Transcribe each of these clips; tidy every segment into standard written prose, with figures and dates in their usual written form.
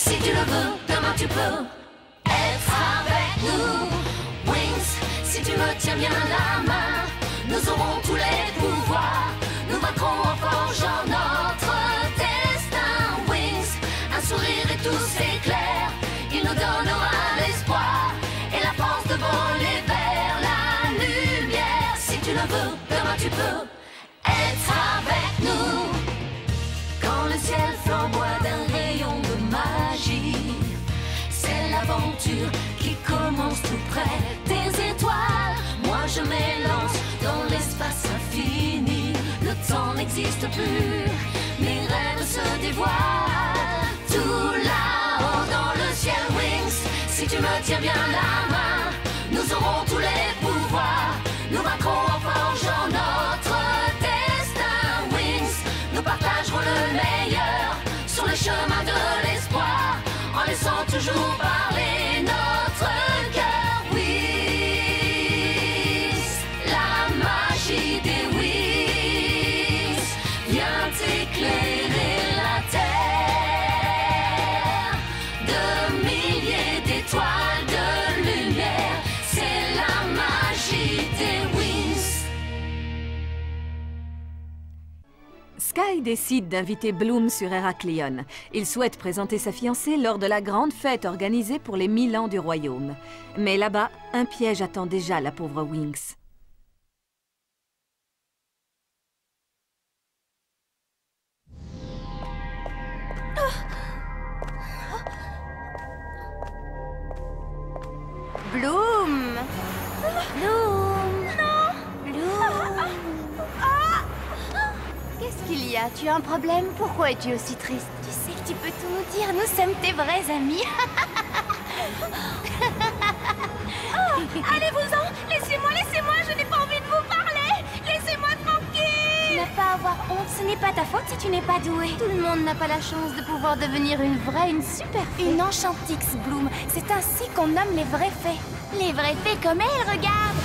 Si tu le veux, demain tu peux être avec nous. Wings, si tu me tiens bien la main, nous aurons tous les pouvoirs. Nous vaincrons en forgeant notre destin. Wings, un sourire et tout s'éclaire. Il nous donnera l'espoir et la force de voler vers la lumière. Si tu le veux, demain tu peux être avec nous. Quand le ciel flamboie d'un rayon de magie, c'est l'aventure qui commence tout près des étoiles. Moi je m'élance dans l'espace infini. Le temps n'existe plus, mes rêves se dévoilent. Tout là-haut dans le ciel, Wings, si tu me tiens bien la main, nous aurons tous les pouvoirs. Nous vaincrons en forgeant notre destin. Wings, nous partagerons le meilleur sur le chemin de l'espoir, en laissant toujours parler notre cœur. Wings, la magie des Wings vient éclairer la terre. De milliers d'étoiles de lumière, c'est la magie des Wings. Sky décide d'inviter Bloom sur Héraclion. Il souhaite présenter sa fiancée lors de la grande fête organisée pour les 1000 ans du royaume. Mais là-bas, un piège attend déjà la pauvre Wings. Bloom! Bloom! Non! Bloom! Qu'est-ce qu'il y a? Tu as un problème? Pourquoi es-tu aussi triste? Tu sais que tu peux tout nous dire, nous sommes tes vrais amis. Allez-vous-en! Laissez-moi, je n'ai pas envie de vous parler! Laissez-moi tranquille! Tu n'as pas à avoir honte, ce n'est pas ta faute si tu n'es pas douée. Tout le monde n'a pas la chance de pouvoir devenir une vraie, une super fée. Une enchantix, Bloom. C'est ainsi qu'on nomme les vrais fées. Les vraies fées comme elle, regarde!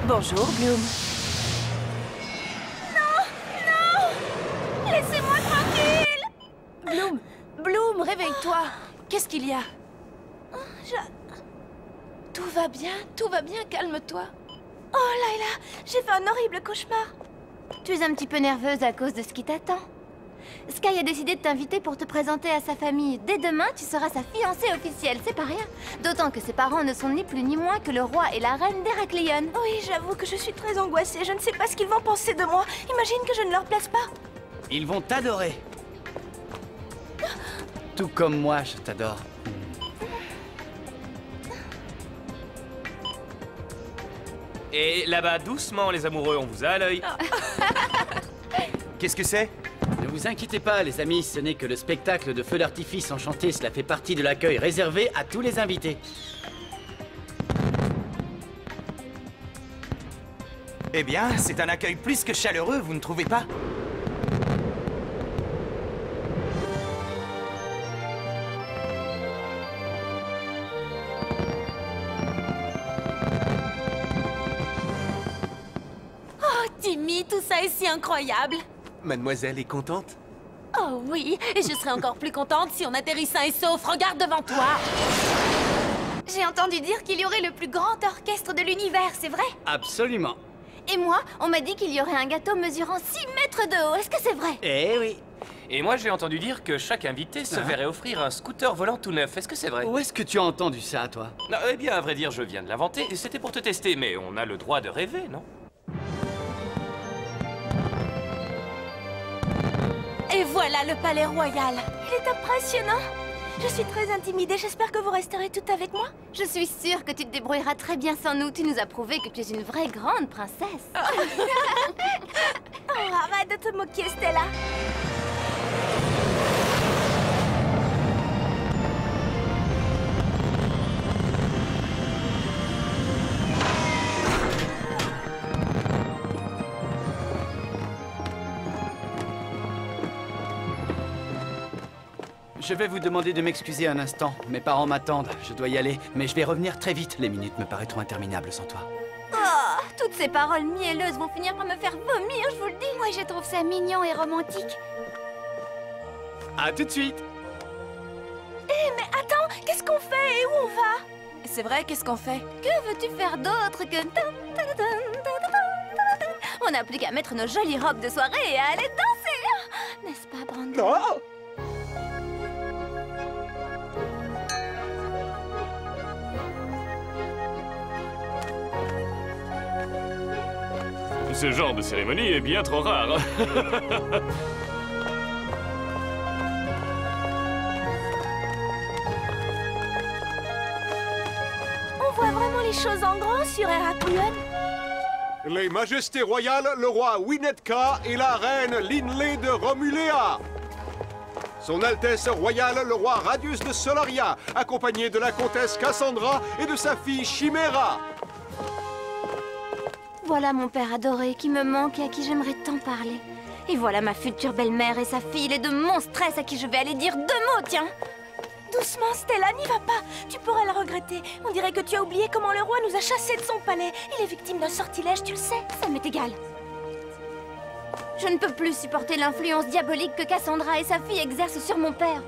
Bonjour, Bloom. Laissez-moi tranquille! Bloom! Bloom, réveille-toi! Qu'est-ce qu'il y a? Tout va bien, calme-toi. Oh Layla, j'ai fait un horrible cauchemar. Tu es un petit peu nerveuse à cause de ce qui t'attend. Sky a décidé de t'inviter pour te présenter à sa famille. Dès demain, tu seras sa fiancée officielle, c'est pas rien. D'autant que ses parents ne sont ni plus ni moins que le roi et la reine d'Héraclion. Oui, j'avoue que je suis très angoissée. Je ne sais pas ce qu'ils vont penser de moi. Imagine que je ne leur plaise pas. Ils vont t'adorer. Tout comme moi, je t'adore. Et là-bas, doucement, les amoureux, on vous a à l'œil. Qu'est-ce que c'est? Ne vous inquiétez pas, les amis, ce n'est que le spectacle de feux d'artifice enchanté. Cela fait partie de l'accueil réservé à tous les invités. Eh bien, c'est un accueil plus que chaleureux, vous ne trouvez pas? Timmy, tout ça est si incroyable. Mademoiselle est contente? Oh oui, et je serais encore plus contente si on atterrit sain et sauf. Regarde devant toi. J'ai entendu dire qu'il y aurait le plus grand orchestre de l'univers, c'est vrai? Absolument. Et moi, on m'a dit qu'il y aurait un gâteau mesurant 6 mètres de haut. Est-ce que c'est vrai? Eh oui. Et moi, j'ai entendu dire que chaque invité se verrait offrir un scooter volant tout neuf. Est-ce que c'est vrai? Où est-ce que tu as entendu ça, toi? Non, eh bien, à vrai dire, je viens de l'inventer. C'était pour te tester, mais on a le droit de rêver, non? Et voilà le palais royal. Il est impressionnant. Je suis très intimidée. J'espère que vous resterez toutes avec moi. Je suis sûre que tu te débrouilleras très bien sans nous. Tu nous as prouvé que tu es une vraie grande princesse. Oh, arrête de te moquer, Stella. Je vais vous demander de m'excuser un instant. Mes parents m'attendent. Je dois y aller, mais je vais revenir très vite. Les minutes me paraîtront interminables sans toi. Oh, toutes ces paroles mielleuses vont finir par me faire vomir, je vous le dis. Moi et je trouve ça mignon et romantique. À tout de suite. Mais attends, qu'est-ce qu'on fait et où on va? C'est vrai, qu'est-ce qu'on fait? Que veux-tu faire d'autre que... On n'a plus qu'à mettre nos jolies robes de soirée et à aller danser. N'est-ce pas, Brandon? Oh! Ce genre de cérémonie est bien trop rare. On voit vraiment les choses en grand sur Héraclion. Les majestés royales, le roi Winnetka et la reine Linley de Romuléa. Son Altesse royale, le roi Radius de Solaria, accompagné de la comtesse Cassandra et de sa fille Chimera. Voilà mon père adoré qui me manque et à qui j'aimerais tant parler. Et voilà ma future belle-mère et sa fille, les deux monstresses à qui je vais aller dire 2 mots, tiens. Doucement, Stella, n'y va pas. Tu pourrais le regretter. On dirait que tu as oublié comment le roi nous a chassés de son palais. Il est victime d'un sortilège, tu le sais. Ça m'est égal. Je ne peux plus supporter l'influence diabolique que Cassandra et sa fille exercent sur mon père.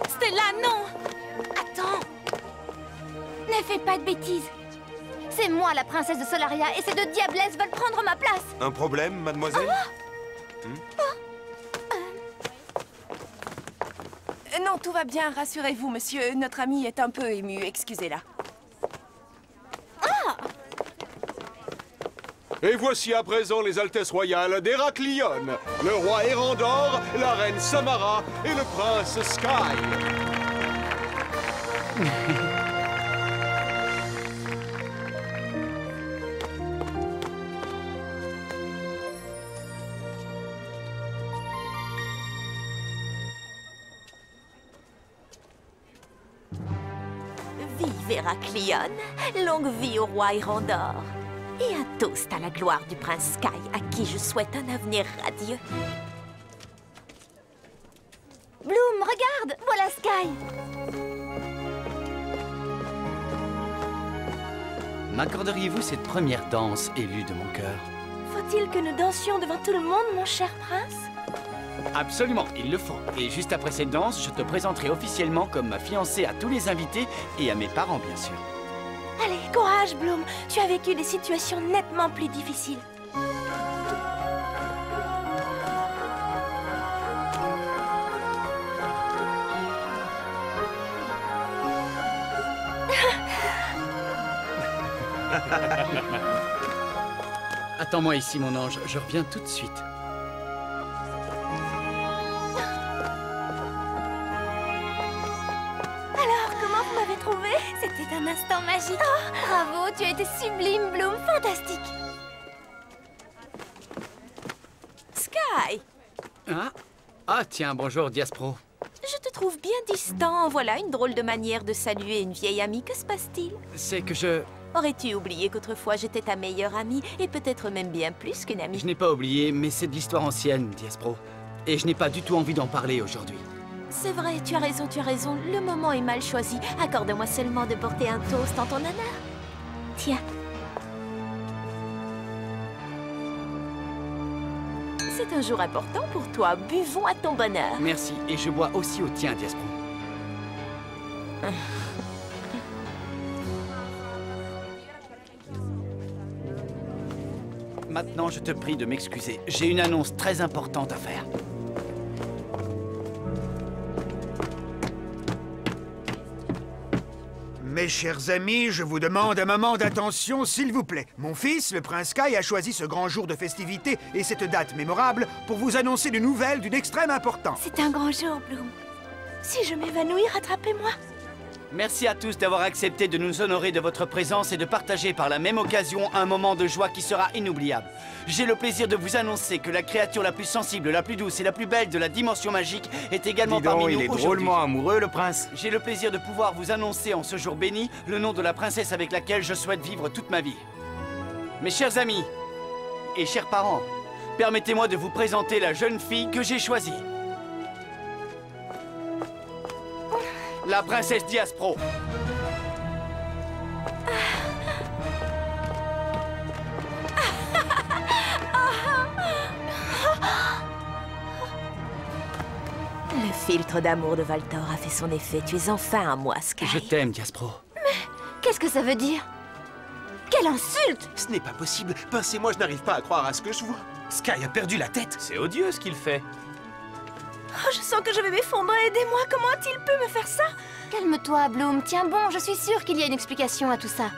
Stella, non! Attends! Ne fais pas de bêtises. C'est moi la princesse de Solaria et ces 2 diablesses veulent prendre ma place. Un problème, mademoiselle? Non, tout va bien, rassurez-vous, monsieur. Notre ami est un peu ému, excusez-la. Et voici à présent les Altesses royales d'Héraclion, le roi Erandor, la reine Samara et le prince Sky. Vive Héraclion, longue vie au roi Erandor. Et un toast à la gloire du prince Sky, à qui je souhaite un avenir radieux. Bloom, regarde, voilà Sky. M'accorderiez-vous cette première danse élue de mon cœur? Faut-il que nous dansions devant tout le monde, mon cher prince? Absolument, il le faut. Et juste après cette danse, je te présenterai officiellement comme ma fiancée à tous les invités et à mes parents, bien sûr. Allez, courage, Bloom. Tu as vécu des situations nettement plus difficiles. Attends-moi ici, mon ange. Je reviens tout de suite. Comment vous m'avez trouvé? C'était un instant magique. Bravo, tu as été sublime, Bloom, fantastique. Sky, Ah, tiens, bonjour, Diaspro. je te trouve bien distant. Voilà une drôle de manière de saluer une vieille amie. Que se passe-t-il? C'est que je... Aurais-tu oublié qu'autrefois j'étais ta meilleure amie et peut-être même bien plus qu'une amie? Je n'ai pas oublié, mais c'est de l'histoire ancienne, Diaspro. Et je n'ai pas du tout envie d'en parler aujourd'hui. C'est vrai, tu as raison, tu as raison. Le moment est mal choisi. Accorde-moi seulement de porter un toast en ton honneur. Tiens. C'est un jour important pour toi. Buvons à ton bonheur. Merci, et je bois aussi au tien, Diaspro. Maintenant, je te prie de m'excuser. J'ai une annonce très importante à faire. Mes chers amis, je vous demande un moment d'attention, s'il vous plaît. Mon fils, le prince Sky, a choisi ce grand jour de festivité et cette date mémorable pour vous annoncer une nouvelle d'une extrême importance. C'est un grand jour, Bloom. Si je m'évanouis, rattrapez-moi. Merci à tous d'avoir accepté de nous honorer de votre présence et de partager par la même occasion un moment de joie qui sera inoubliable. J'ai le plaisir de vous annoncer que la créature la plus sensible, la plus douce et la plus belle de la dimension magique est également parmi nous il est aujourd'hui. drôlement amoureux, le prince. J'ai le plaisir de pouvoir vous annoncer en ce jour béni le nom de la princesse avec laquelle je souhaite vivre toute ma vie. Mes chers amis et chers parents, permettez-moi de vous présenter la jeune fille que j'ai choisie. La princesse Diaspro. filtre d'amour de Valtor a fait son effet. Tu es enfin à moi, Sky. Je t'aime, Diaspro. Qu'est-ce que ça veut dire? Quelle insulte! Ce n'est pas possible. Pincez-moi, je n'arrive pas à croire à ce que je vois. Sky a perdu la tête. C'est odieux ce qu'il fait. Oh, je sens que je vais m'effondrer. Aidez-moi, comment a-t-il pu me faire ça? Calme-toi, Bloom. Tiens bon, je suis sûre qu'il y a une explication à tout ça.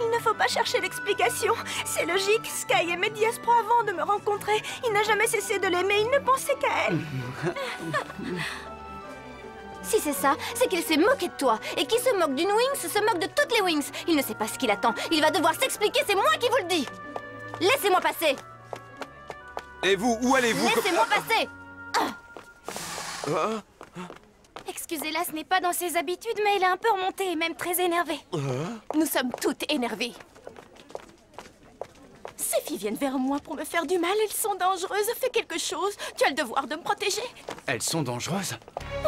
Il ne faut pas chercher l'explication. C'est logique. Sky aimait Diaspro avant de me rencontrer. Il n'a jamais cessé de l'aimer. Il ne pensait qu'à elle. Si c'est ça, c'est qu'il s'est moqué de toi. Et qui se moque d'une Wings se moque de toutes les Wings. Il ne sait pas ce qu'il attend. Il va devoir s'expliquer, c'est moi qui vous le dis. Laissez-moi passer. Et vous, où allez-vous? Laissez-moi passer. Excusez-la, ce n'est pas dans ses habitudes, mais il est un peu remonté et même très énervé. Nous sommes toutes énervées. Ces filles viennent vers moi pour me faire du mal. Elles sont dangereuses. Fais quelque chose. Tu as le devoir de me protéger. Elles sont dangereuses?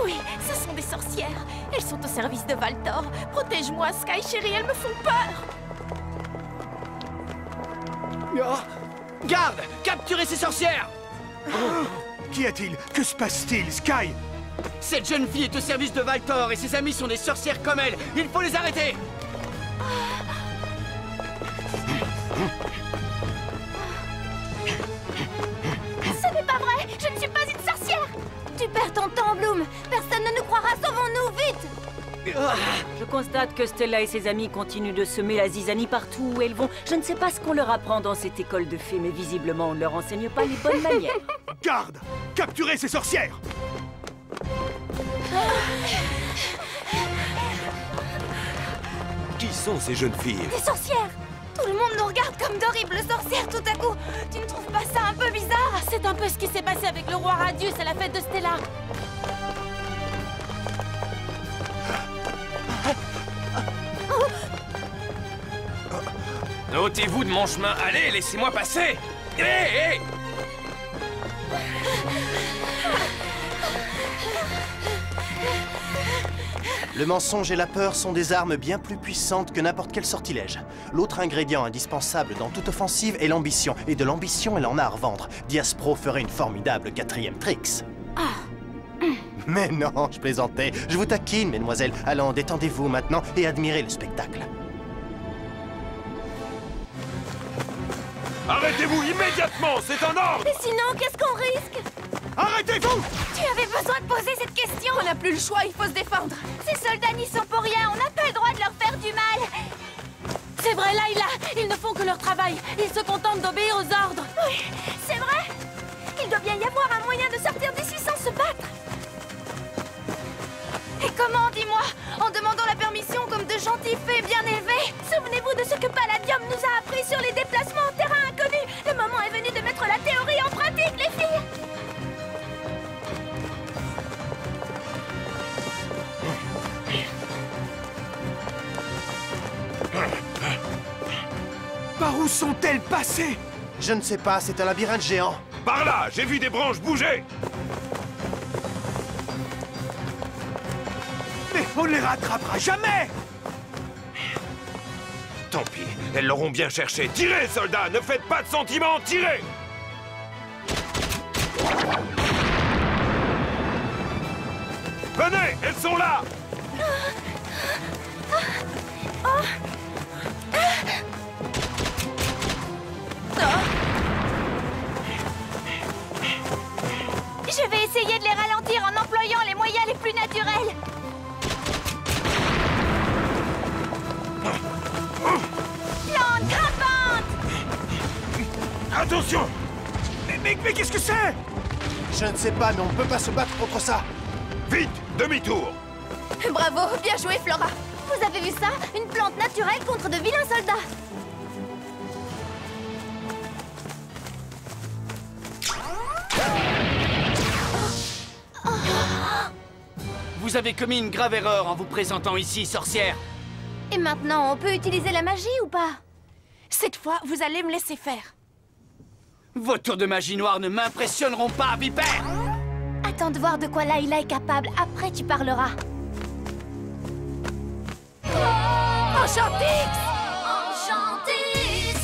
Oui, ce sont des sorcières. Elles sont au service de Valtor. Protège-moi, Sky, chérie. Elles me font peur. Oh, garde! Capturez ces sorcières! Qu'y a-t-il? Que se passe-t-il, Sky? Cette jeune fille est au service de Valtor et ses amis sont des sorcières comme elle. Il faut les arrêter! Ce n'est pas vrai. Je ne suis pas une sorcière. Tu perds ton temps, Bloom. Personne ne nous croira. Sauvons-nous, vite. Je constate que Stella et ses amis continuent de semer la zizanie partout où elles vont. Je ne sais pas ce qu'on leur apprend dans cette école de fées, mais visiblement on ne leur enseigne pas les bonnes manières. Garde! Capturez ces sorcières! Qui sont ces jeunes filles? Des sorcières. Tout le monde nous regarde comme d'horribles sorcières tout à coup. Tu ne trouves pas ça un peu bizarre? C'est un peu ce qui s'est passé avec le roi Radius à la fête de Stella. Ôtez-vous de mon chemin. Allez, laissez-moi passer. Hé, hé! Le mensonge et la peur sont des armes bien plus puissantes que n'importe quel sortilège. L'autre ingrédient indispensable dans toute offensive est l'ambition. Et de l'ambition, elle en a à revendre. Diaspro ferait une formidable 4e Trix. Mais non, je plaisantais. Je vous taquine, mesdemoiselles. Allons, détendez-vous maintenant et admirez le spectacle. Arrêtez-vous immédiatement, c'est un ordre! Mais sinon, qu'est-ce qu'on risque? Arrêtez-vous! Tu avais besoin de poser cette question. On n'a plus le choix, il faut se défendre. Ces soldats n'y sont pour rien, on n'a pas le droit de leur faire du mal. C'est vrai, Layla. Ils ne font que leur travail. Ils se contentent d'obéir aux ordres. Oui, c'est vrai. Il doit bien y avoir un moyen de sortir d'ici sans se battre. Et comment, dis-moi? En demandant la permission comme de gentils fées bien élevés. Souvenez-vous de ce que Palladium nous a appris sur les déplacements en terrain inconnu. Le moment est venu de mettre la théorie en pratique, les filles. Par où sont-elles passées? Je ne sais pas, c'est un labyrinthe géant. Par là, j'ai vu des branches bouger! Mais on ne les rattrapera jamais! Tant pis, elles l'auront bien cherché. Tirez, soldats! Ne faites pas de sentiments, tirez! Venez, elles sont là! Je vais essayer de les ralentir en employant les moyens les plus naturels. Plante grimpante! Attention! Mais qu'est-ce que c'est? Je ne sais pas, mais on ne peut pas se battre contre ça. Vite, demi-tour! Bravo, bien joué, Flora. Vous avez vu ça? Une plante naturelle contre de vilains soldats. Vous avez commis une grave erreur en vous présentant ici, sorcière. Et maintenant, on peut utiliser la magie ou pas? Cette fois, vous allez me laisser faire. Vos tours de magie noire ne m'impressionneront pas, vipère! Attends de voir de quoi Layla est capable. Après, tu parleras. Enchantix! Enchantix!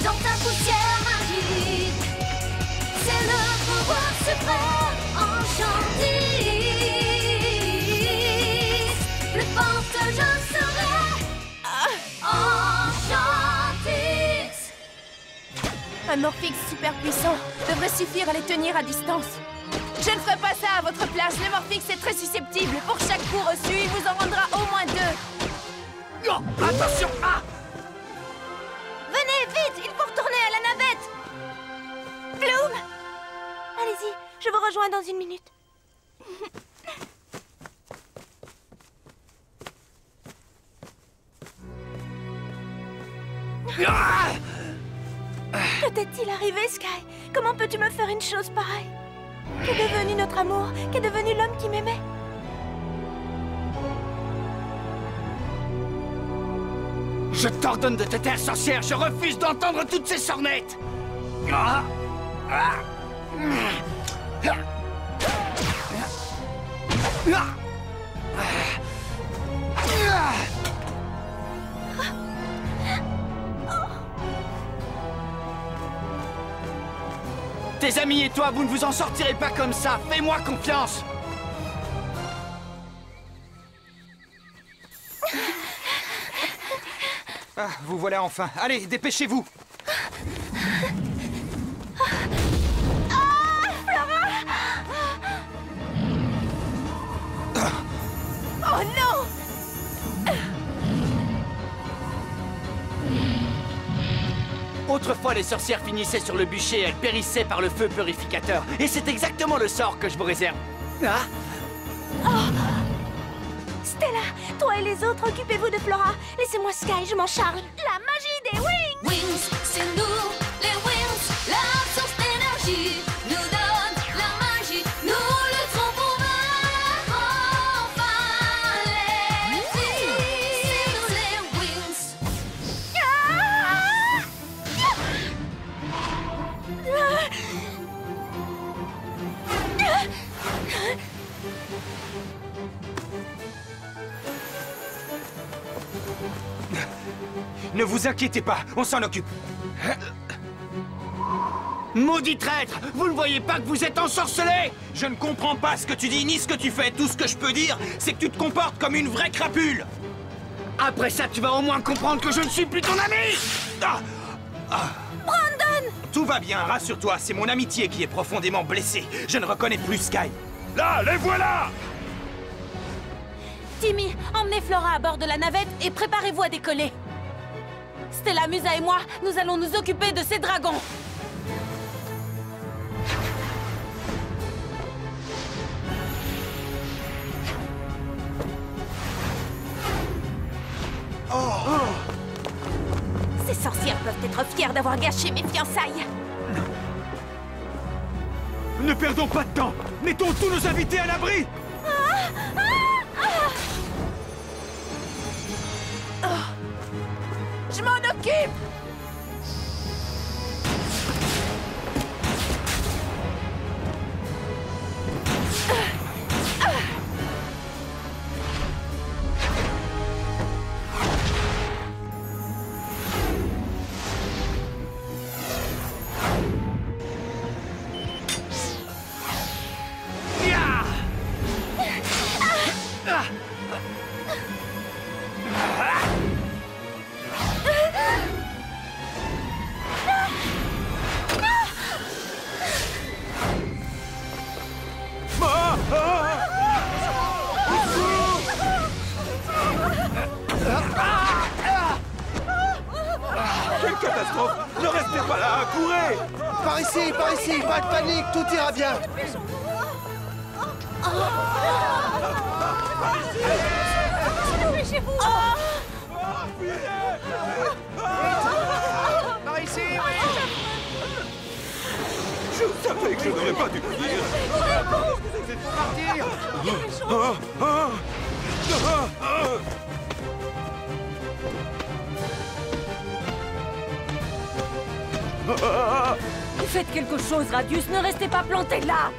Dans ta poussière magique, c'est le pouvoir suprême. Enchantix! Un Morphix super puissant devrait suffire à les tenir à distance. Je ne ferai pas ça à votre place. Le Morphix est très susceptible. Pour chaque coup reçu, il vous en rendra au moins 2. Oh, attention! Ah! Venez, vite! Il faut retourner à la navette! Bloom! Allez-y, je vous rejoins dans 1 minute. Que t'est-il arrivé, Sky? Comment peux-tu me faire une chose pareille? Qu'est devenu notre amour? Qu'est devenu l'homme qui m'aimait? Je t'ordonne de te taire, sorcière! Je refuse d'entendre toutes ces sornettes! Tes amis et toi, vous ne vous en sortirez pas comme ça! Fais-moi confiance! Ah, vous voilà enfin. Allez, dépêchez-vous. Oh non! Autrefois, les sorcières finissaient sur le bûcher et elles périssaient par le feu purificateur. Et c'est exactement le sort que je vous réserve. Ah! Stella, toi et les autres, occupez-vous de Flora. Laissez-moi Sky, je m'en charge. La magie des Wings! Wings, c'est nous, les Wings, la source d'énergie nous donne la magie. Nous lutterons pour vaincre enfin les filles. C'est nous les Wings. Ne vous inquiétez pas, on s'en occupe. Maudit traître! Vous ne voyez pas que vous êtes ensorcelé? Je ne comprends pas ce que tu dis ni ce que tu fais. Tout ce que je peux dire, c'est que tu te comportes comme une vraie crapule. Après ça, tu vas au moins comprendre que je ne suis plus ton ami! Brandon! Tout va bien, rassure-toi, c'est mon amitié qui est profondément blessée. Je ne reconnais plus Sky. Là, les voilà! Timmy, emmenez Flora à bord de la navette et préparez-vous à décoller. Stella, Musa et moi, nous allons nous occuper de ces dragons. Ces sorcières peuvent être fières d'avoir gâché mes fiançailles. Ne perdons pas de temps! Mettons tous nos invités à l'abri! Je m'en occupe! Quelle catastrophe! Ne restez pas là, courez! Par ici, pas de panique, tout ira bien. Dépêchez-vous! Par ici, oui! Je savais que je n'aurais pas dû venir. Partir! Faites quelque chose, Radius, ne restez pas planté là!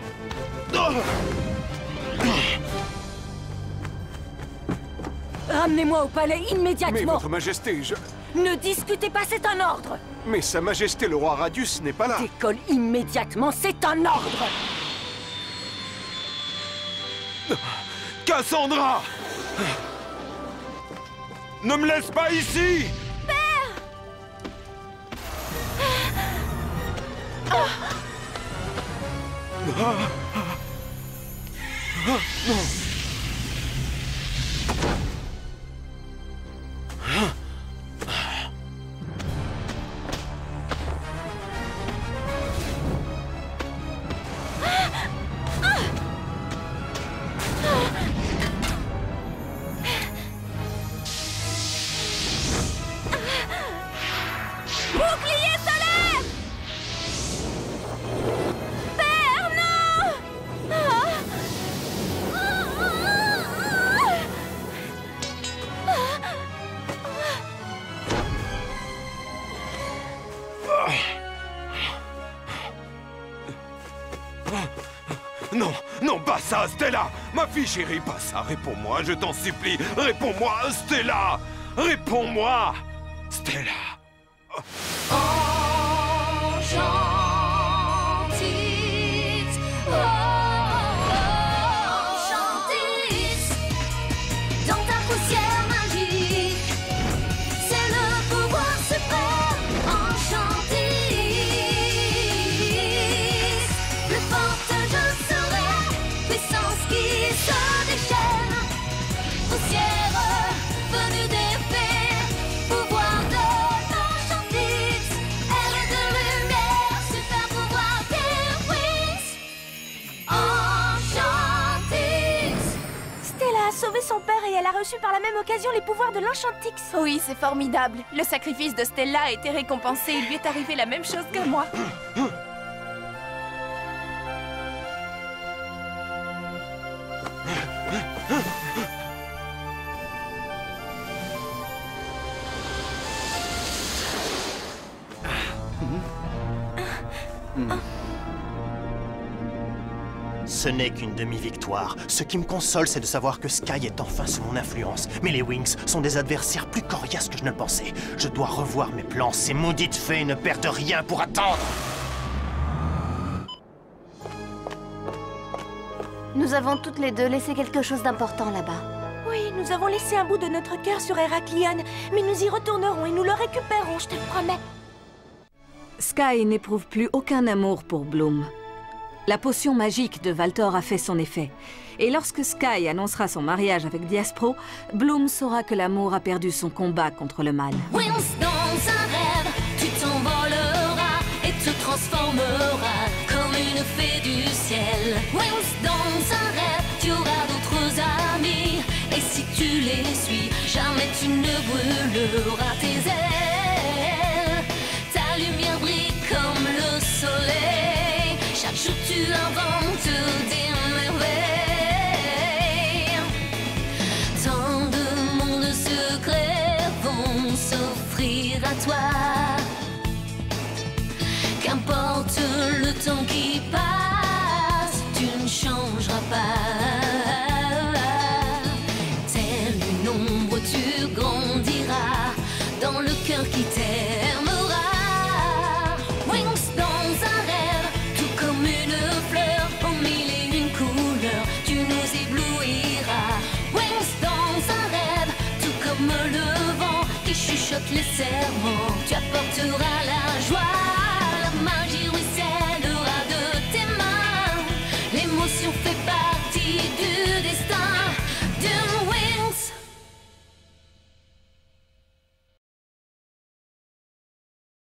Ramenez-moi au palais Mais immédiatement! votre majesté, je... Ne discutez pas, c'est un ordre! Mais sa majesté le roi Radius n'est pas là. Décolle immédiatement, c'est un ordre! Cassandra! Ne me laisse pas ici! Bouclier solaire! Père, non! Non, non, pas ça, Stella! Ma fille chérie, pas ça! Réponds-moi, je t'en supplie! Réponds-moi, Stella! Réponds-moi! Stella! Enchantis, enchantis, dans ta poussière magique, c'est le pouvoir suprême. Enchantis, plus forte je serai, puissance qui se déchaîne, poussière venue des fées, pouvoir de l'enchantis, aile de lumière, super pouvoir des wings. Enchantis. Stella a sauvé son père et elle a reçu par la même occasion les pouvoirs de l'Enchantix. Oui, c'est formidable. Le sacrifice de Stella a été récompensé. Il lui est arrivé la même chose que moi. Ce n'est qu'une demi-victoire. Ce qui me console, c'est de savoir que Sky est enfin sous mon influence. Mais les Wings sont des adversaires plus coriaces que je ne le pensais. Je dois revoir mes plans. Ces maudites fées ne perdent rien pour attendre. Nous avons toutes les deux laissé quelque chose d'important là-bas. Oui, nous avons laissé un bout de notre cœur sur Héraclion, mais nous y retournerons et nous le récupérerons, je te le promets. Sky n'éprouve plus aucun amour pour Bloom. La potion magique de Valtor a fait son effet. Et lorsque Sky annoncera son mariage avec Diaspro, Bloom saura que l'amour a perdu son combat contre le mal. Wings, dans un rêve, tu t'envoleras et te transformeras comme une fée du ciel. Wings, dans un rêve, tu auras d'autres amis. Et si tu les suis, jamais tu ne brûleras tes ailes. Ta lumière brille comme le soleil. Chaque jour tu inventes des merveilles. Tant de mondes secrets vont s'offrir à toi. Qu'importe le temps qui passe, tu ne changeras pas. Telle une ombre, tu grandiras dans le cœur qui t'aimera. Wings, dans un rêve, tout comme une fleur, aux mille et une couleurs, tu nous éblouiras. Wings, dans un rêve, tout comme le vent qui chuchote les serments, tu apporteras la